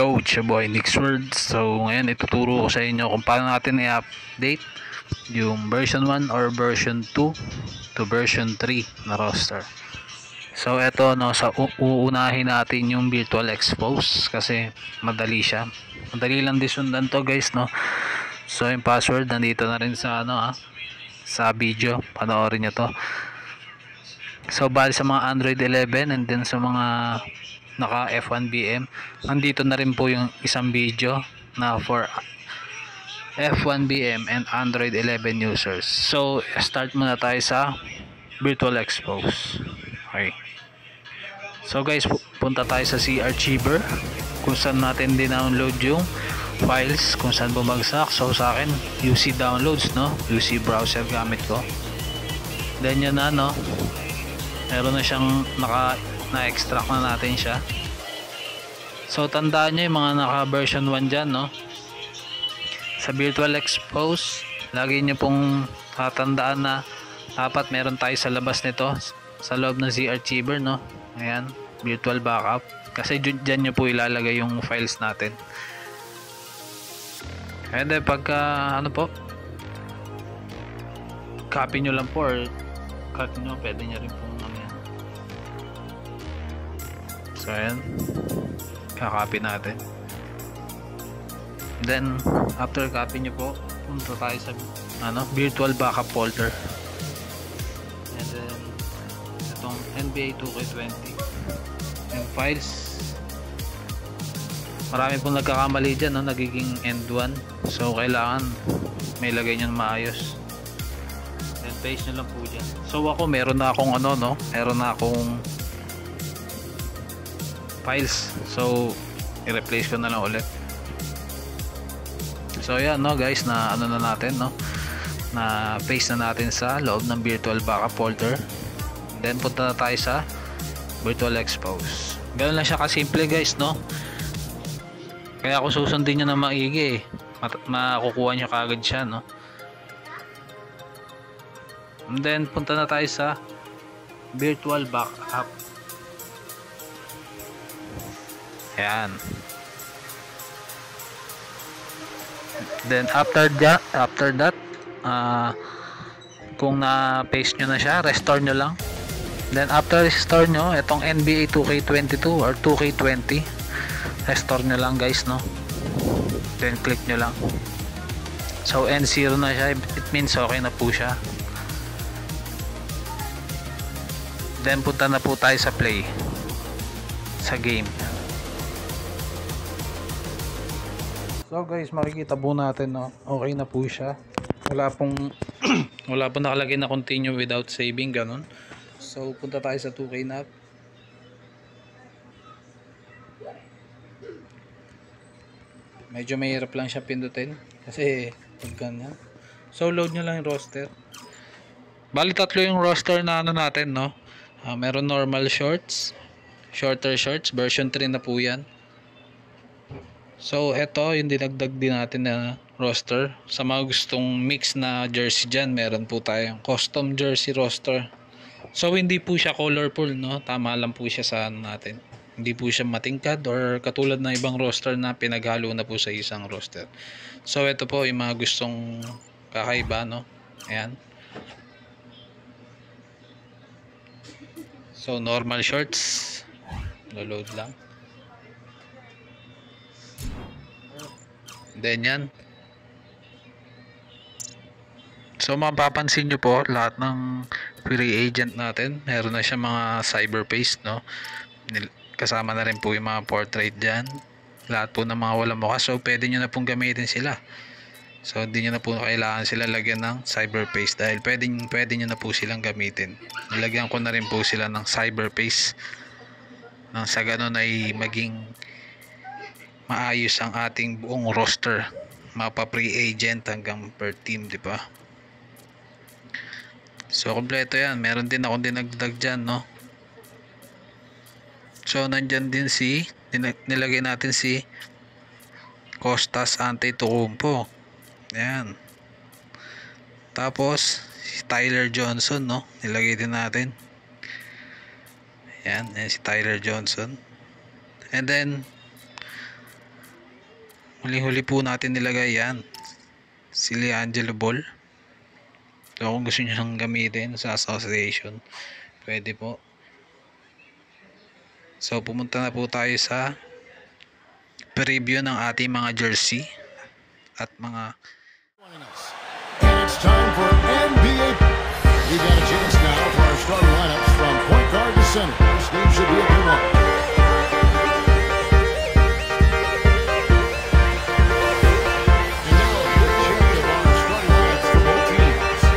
Yo, it's your boy Nixword. So ngayon ituturo ko sa inyo kung paano natin i-update yung version 1 or version 2 to version 3 na roster. So eto no, sa uunahin natin yung virtual expose kasi madali siya. Madali lang disundan to guys no. So yung password nandito na rin sa sa video. Panoorin niyo to. So bali sa mga Android 11 and then sa mga naka F1BM, nandito na rin po yung isang video na for F1BM and Android 11 users. So start muna tayo sa virtual expose. Okay. So guys, punta tayo sa C Archiver kung saan natin din-download yung files kung saan bumagsak. So sa akin UC downloads no, UC browser gamit ko. Then yun na no, meron na siyang na-extract na natin siya. So tandaan nyo yung mga naka version 1 dyan no, sa virtual expose lagi nyo pong tatandaan na dapat meron tayo sa labas nito sa loob ng Z Archiver no. Ayan, virtual backup kasi dyan nyo po ilalagay yung files natin. And then pagka copy nyo lang po or cut nyo, pwede nyo rin pong so ayan, kakopy natin. Then after copy nyo po, punta tayo sa virtual backup folder. And then itong NBA 2K20 yung files, marami pong nagkakamali dyan no? Nagiging end 1, so kailangan may lagay nyo maayos. Then paste nyo lang po dyan. So ako meron na akong meron na akong files, so i-replace ko na lang ulit. So yan no guys, na na natin no, na paste na natin sa loob ng virtual backup folder. Then punta na tayo sa virtual expose. Ganun lang siya kasimple guys no, kaya kung susundin nyo na maigi makukuha nyo kagad siya no. And then punta na tayo sa virtual backup. Ayan. Then after that kung na-paste nyo na siya, restore nyo lang. Then after restore nyo, itong NBA 2K22 or 2K20, restore nyo lang guys no. Then click nyo lang. So N0 na siya, it means okay na po siya. Then punta na po tayo sa play sa game. So guys, makikita po natin no, okay na po siya. Wala pong wala pong nakalagay na continue without saving ganun. So punta tayo sa 2K na. Medyo mahirap lang siya pindutin kasi pag ganyan. So load nyo lang yung roster. Bali tatlo yung roster na natin no. Meron normal shorts, shorter shorts, version 3 na po yan. So eto yung dinagdag din natin na roster. Sa mga gustong mix na jersey dyan, meron po tayong custom jersey roster. So hindi po siya colorful no, tama lang po siya sa natin. Hindi po siya matingkad or katulad ng ibang roster na pinaghalo na po sa isang roster. So ito po yung mga gustong kakaiba no. Ayan. So normal shorts, load lang. Then yan. So mapapansin nyo po lahat ng free agent natin, meron na siya mga cyber paste no. Kasama na rin po yung mga portrait dyan. Lahat po ng mga walang mukha, so pwede nyo na pong gamitin sila. So hindi nyo na po kailangan sila lagyan ng cyber paste dahil pwede nyo na po silang gamitin. Nilagyan ko na rin po sila ng cyber paste nang sa ganun ay maging maayos ang ating buong roster, mapa free agent hanggang per team, di ba? So kompleto yan. Meron din akong dinagdag dyan no. So nandyan din nilagay natin si Costas Antetokounmpo. Ayan. Tapos si Tyler Johnson no, nilagay din natin. Ayan si Tyler Johnson. And then Huli-huli po natin nilagay yan. Si Leangelo Ball. So kung gusto nyo siyang gamitin sa association, pwede po. So pumunta na po tayo sa preview ng ating mga jersey at mga. And it's time for NBA. We've got a chance now for our starting lineups from point guard to center. This game should be a good one. And now a quick check of our starting lineups for both teams.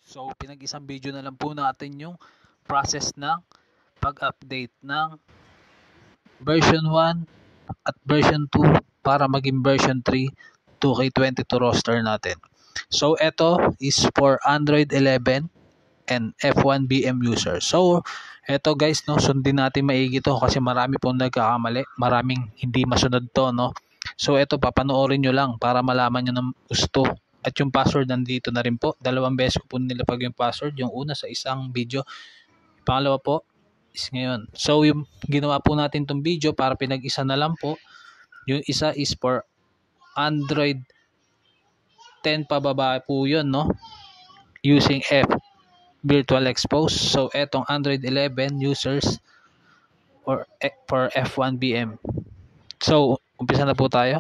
So pinag-isang video na lang po natin yung process ng pag-update ng version 1 at version 2 para maging version 3 2K22 roster natin. So ito is for Android 11 and F1BM user. So ito guys, no, sundin natin maigi to kasi marami pong nagkakamali, maraming hindi masunod to, no. So ito papanoorin nyo lang para malaman nyo ng gusto. At yung password nandito na rin po. 2 beses ko po nilapag yung password. Yung una sa isang video. Pangalawa po is ngayon. So yung ginawa po natin tong video para pinag-isa na lang po. Yung isa is for Android 10 pababa po yun, no? Using Virtual Expose. So etong Android 11 users for F1BM. So umpisa na po tayo.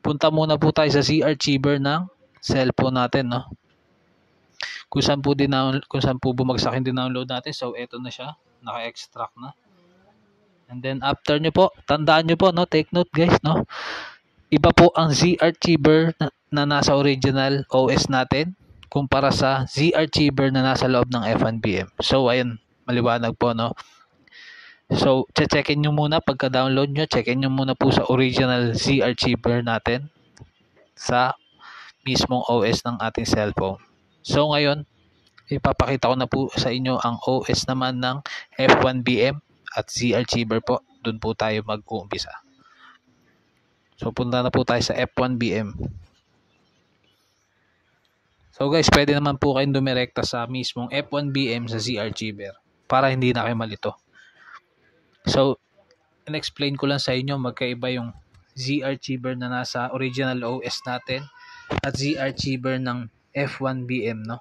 Punta muna po tayo sa Z Archiver ng cellphone natin, no? Kung saan po bumagsak yung download natin. So eto na siya, naka-extract na. And then after nyo po, tandaan nyo po, no, take note guys, no. Iba po ang Z Archiver na nasa original OS natin kumpara sa Z Archiver na nasa loob ng F1BM. So ayun, maliwanag po, no. So checkin nyo muna pagka-download nyo, checkin nyo muna po sa original Z Archiver natin sa mismong OS ng ating cellphone. So ngayon, ipapakita ko na po sa inyo ang OS naman ng F1BM at ZArchiver po. Doon po tayo mag-uumpisa. So punta na po tayo sa F1BM. So guys, pwede naman po kayong dumirekta sa mismong F1BM sa ZArchiver para hindi na kayo malito. So, in-explain ko lang sa inyo, magkaiba yung ZArchiver na nasa original OS natin at ZArchiver ng F1BM, no?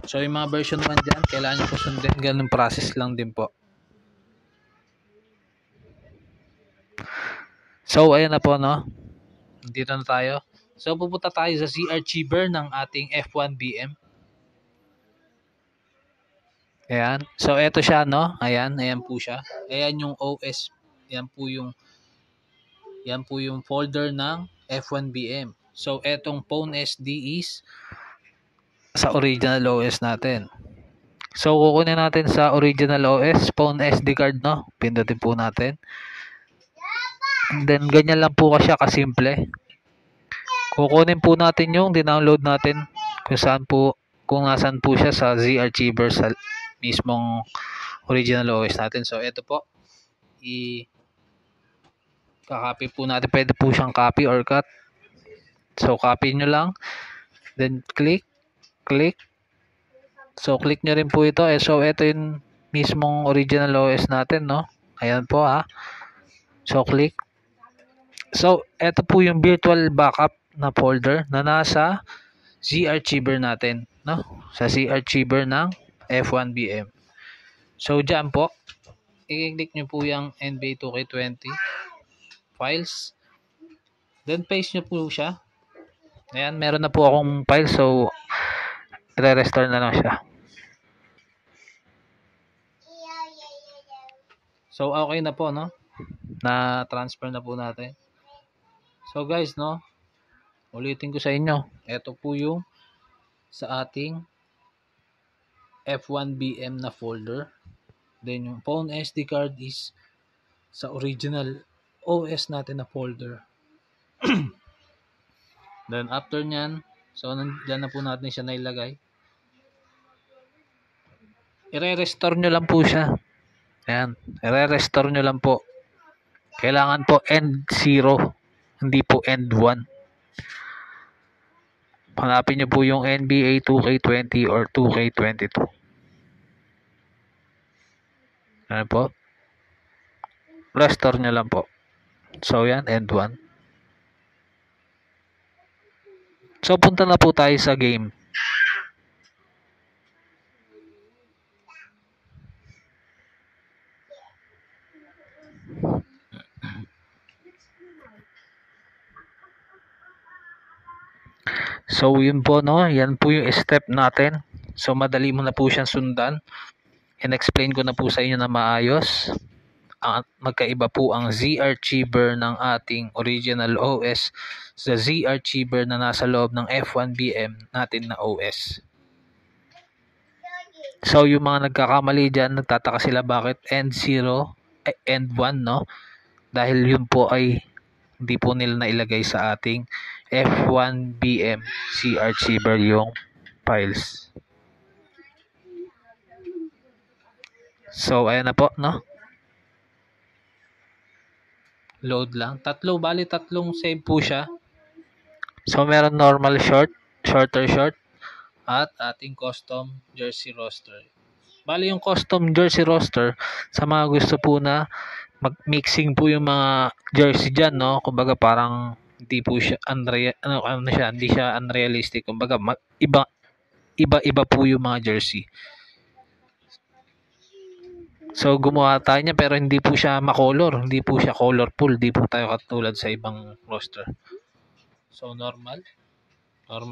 So, yung mga version 1 dyan, kailangan nyo po sundin. Ganun process lang din po. So, ayan na po, no? Dito na tayo. So, pupunta tayo sa ZArchiver ng ating F1BM. Ayan. So, eto siya, no? Ayan po siya. Ayan yung OS. Yan po yung folder ng F1BM. So, etong Phone SD is sa original OS natin. So, kukunin natin sa original OS, Phone SD card, no? Pindutin po natin. And then, ganyan lang po siya kasimple. Kukunin po natin yung dinownload natin kung nasan po siya sa ZArchiver sa mismong original OS natin. So, ito po. Kakopy po natin. Pwede po siyang copy or cut. So, copy nyo lang. Then, click. So, click nyo rin po ito. So, ito yung mismong original OS natin, no? Ayan po, ha. So, click. So, ito po yung virtual backup na folder na nasa ZArchiver natin, no? Sa ZArchiver ng F1BM. So, dyan po, i-click nyo po yung NBA 2K20 files. Then, paste nyo po siya. Ayan, meron na po akong file. So, i-restore na lang siya. So, okay na po, no? Na-transfer na po natin. So, guys, no? Ulitin ko sa inyo. Ito po yung sa ating F1BM na folder. Then, yung phone SD card is sa original OS natin na folder. Then, after nyan, so, dyan na po natin siya nailagay. I-restore nyo lang po siya. Ayan. I-restore nyo lang po. Kailangan po end 0. Hindi po end 1. Hanapin nyo po yung NBA 2K20 or 2K22. Ayan po. Restore nyo lang po. So, yan. End 1. So, punta na po tayo sa game. So, yun po, no? Yan po yung step natin. So, madali mo na po siyang sundan. In-explain ko na po sa inyo na maayos. Magkaiba po ang ZArchiver ng ating original OS sa ZArchiver na nasa loob ng F1BM natin na OS. So, yung mga nagkakamali dyan, nagtataka sila bakit end 0, end 1, no? Dahil yun po ay hindi po nila nailagay sa ating F1BM ZArchiver yung files. So, ayan na po, no? Load lang. Tatlong save po siya. So, meron normal short, shorter short, at ating custom jersey roster. Bali yung custom jersey roster, sa mga gusto po na mag-mixing po yung mga jersey dyan, no? Kumbaga parang hindi po siya hindi siya unrealistic. Kumbaga iba po yung mga jersey. So gumawa tayo niya pero hindi po siya makolor, hindi po siya colorful, hindi po tayo katulad sa ibang roster. So normal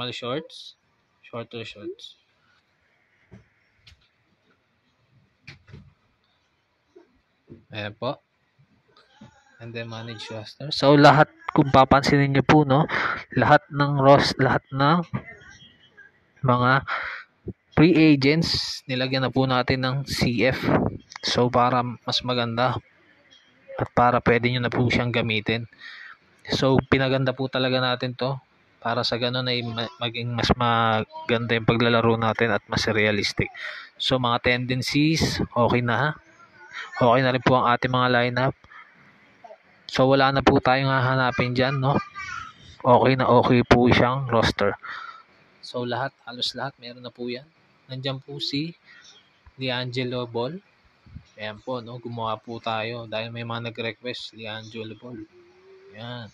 shorts, shorter shorts. Ayan po. And then manage roster. So lahat, kung papansinin niyo po, no, lahat ng mga free agents nilagyan na po natin ng CF. So para mas maganda at para pwede niyo na po siyang gamitin. So pinaganda po talaga natin to para sa ganun ay maging mas maganda yung paglalaro natin at mas realistic. So mga tendencies, okay na ha. Okay na rin po ang ating mga lineup. So wala na po tayong hahanapin dyan, no? Okay na okay po siyang roster. So lahat, halos lahat meron na po yan. Nandyan po si Liangelo Ball. Ayan po, no? Gumawa po tayo dahil may mga nag-request Liangelo Ball. Ayan.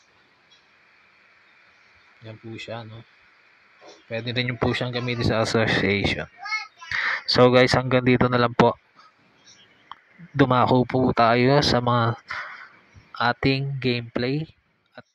Yan po siya, no? Pwede rin yung po siyang gamitin sa association. So guys, hanggang dito na lang po. Dumako po tayo sa mga ating gameplay. At